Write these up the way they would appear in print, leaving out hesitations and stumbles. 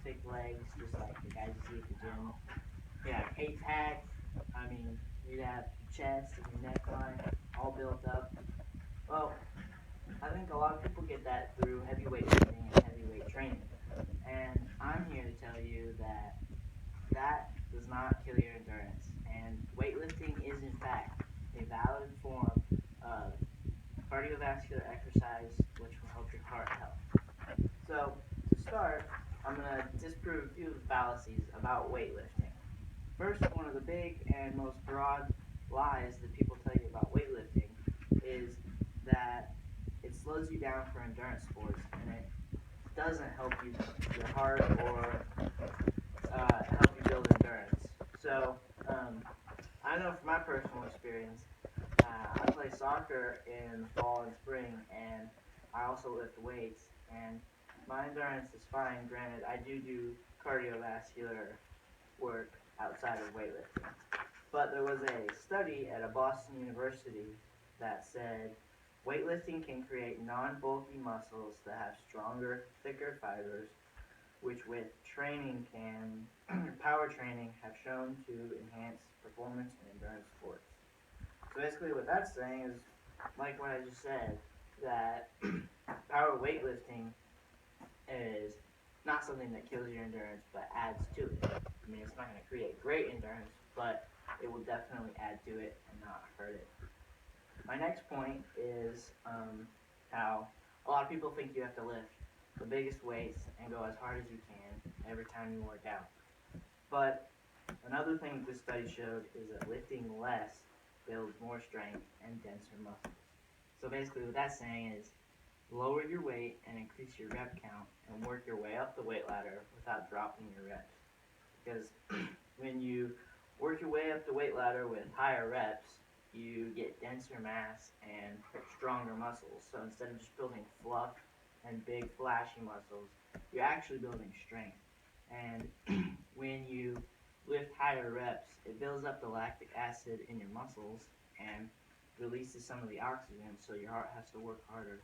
thick legs, just like the guys you see at the gym. You have 8-pack. I mean, you'd have your chest and your neckline all built up. Well, I think a lot of people get that through heavy weightlifting and heavyweight training. And I'm here to tell you that that does not kill your endurance. And weightlifting is, in fact, a valid form of cardiovascular exercise which will help your heart health. So, to start, I'm going to disprove a few of the fallacies about weightlifting. First, one of the big and most broad lies that people tell you about weightlifting is that it slows you down for endurance sports and it doesn't help your heart or help you build endurance. So, I know from my personal experience, I play soccer in the fall and spring, and I also lift weights, and my endurance is fine. Granted, I do cardiovascular work outside of weightlifting. But there was a study at a Boston University that said weightlifting can create non-bulky muscles that have stronger, thicker fibers, which with training can, power training, have shown to enhance performance in endurance sports. So basically what that's saying is, like what I just said, that power weightlifting is not something that kills your endurance, but adds to it. I mean, it's not going to create great endurance, but it will definitely add to it and not hurt it. My next point is how a lot of people think you have to lift the biggest weights and go as hard as you can every time you work out. But another thing this study showed is that lifting less builds more strength and denser muscles. So basically what that's saying is lower your weight and increase your rep count and work your way up the weight ladder without dropping your reps. Because when you work your way up the weight ladder with higher reps, you get denser mass and stronger muscles. So instead of just building fluff and big flashy muscles, you're actually building strength. And when you lift higher reps, it builds up the lactic acid in your muscles and releases some of the oxygen, so your heart has to work harder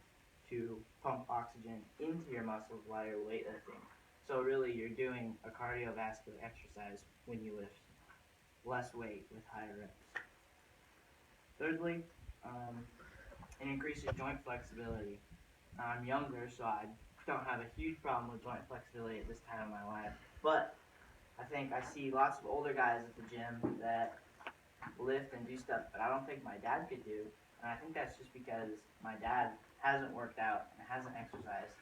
to pump oxygen into your muscles while you're weightlifting. So really, you're doing a cardiovascular exercise when you lift less weight with higher reps. Thirdly, it increases joint flexibility. I'm younger, so I don't have a huge problem with joint flexibility at this time in my life, but I think I see lots of older guys at the gym that lift and do stuff that I don't think my dad could do, and I think that's just because my dad hasn't worked out and hasn't exercised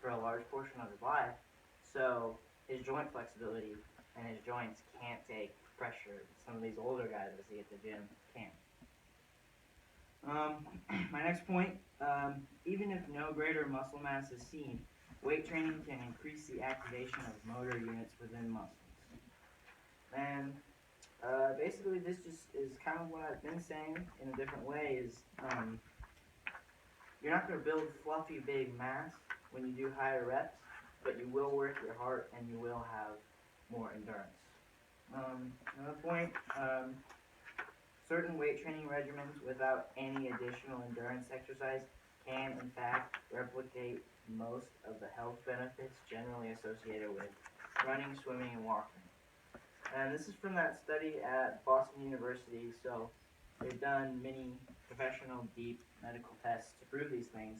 for a large portion of his life, so his joint flexibility and his joints can't take pressure some of these older guys I see at the gym can. My next point, even if no greater muscle mass is seen, weight training can increase the activation of motor units within muscles. And basically this just is kind of what I've been saying in a different way is you're not going to build fluffy big mass when you do higher reps, but you will work your heart and you will have more endurance. Another point, certain weight training regimens without any additional endurance exercise can in fact replicate most of the health benefits generally associated with running, swimming, and walking. And this is from that study at Boston University, so they've done many professional deep medical tests to prove these things.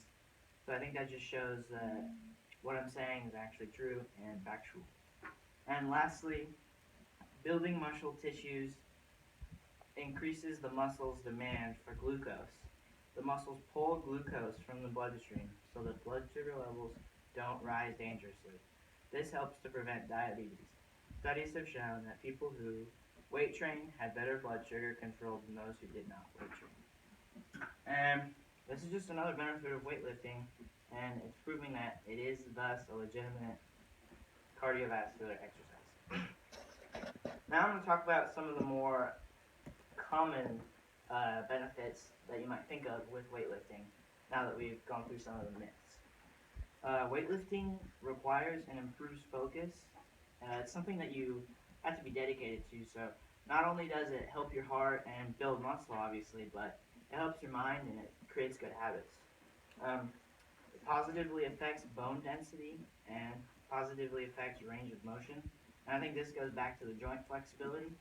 So I think that just shows that what I'm saying is actually true and factual. And lastly, building muscle tissues increases the muscle's demand for glucose. The muscles pull glucose from the bloodstream so that blood sugar levels don't rise dangerously. This helps to prevent diabetes. Studies have shown that people who weight train had better blood sugar control than those who did not weight train. And this is just another benefit of weightlifting, and it's proving that it is thus a legitimate cardiovascular exercise. Now I'm going to talk about some of the more common benefits that you might think of with weightlifting now that we've gone through some of the myths. Weightlifting requires and improves focus. It's something that you have to be dedicated to, so not only does it help your heart and build muscle, obviously, but it helps your mind and it creates good habits. It positively affects bone density and positively affects range of motion, and I think this goes back to the joint flexibility.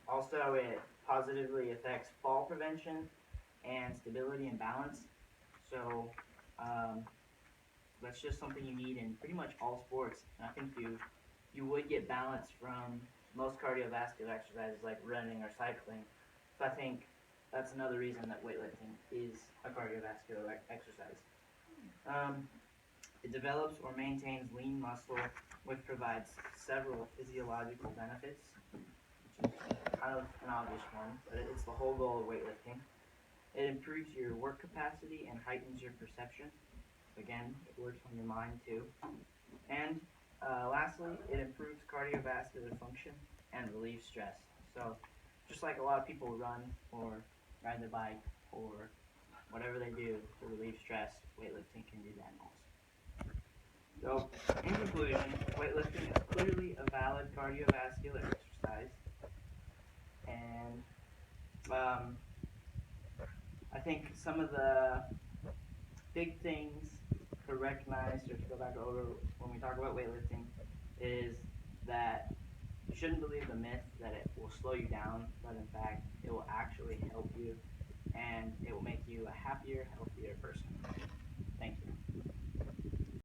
Also, it positively affects fall prevention and stability and balance. So um, that's just something you need in pretty much all sports. And I think you would get balance from most cardiovascular exercises like running or cycling. So I think that's another reason that weightlifting is a cardiovascular exercise. Um, it develops or maintains lean muscle, which provides several physiological benefits, which is kind of an obvious one, but it's the whole goal of weightlifting. It improves your work capacity and heightens your perception. Again, it works on your mind too. And lastly, it improves cardiovascular function and relieves stress. So, just like a lot of people run or ride their bike or whatever they do to relieve stress, weightlifting can do that also. So, in conclusion, weightlifting is clearly a valid cardiovascular exercise, and I think some of the big things to recognize or to go back over when we talk about weightlifting is that you shouldn't believe the myth that it will slow you down, but in fact, it will actually help you and it will make you a happier, healthier person.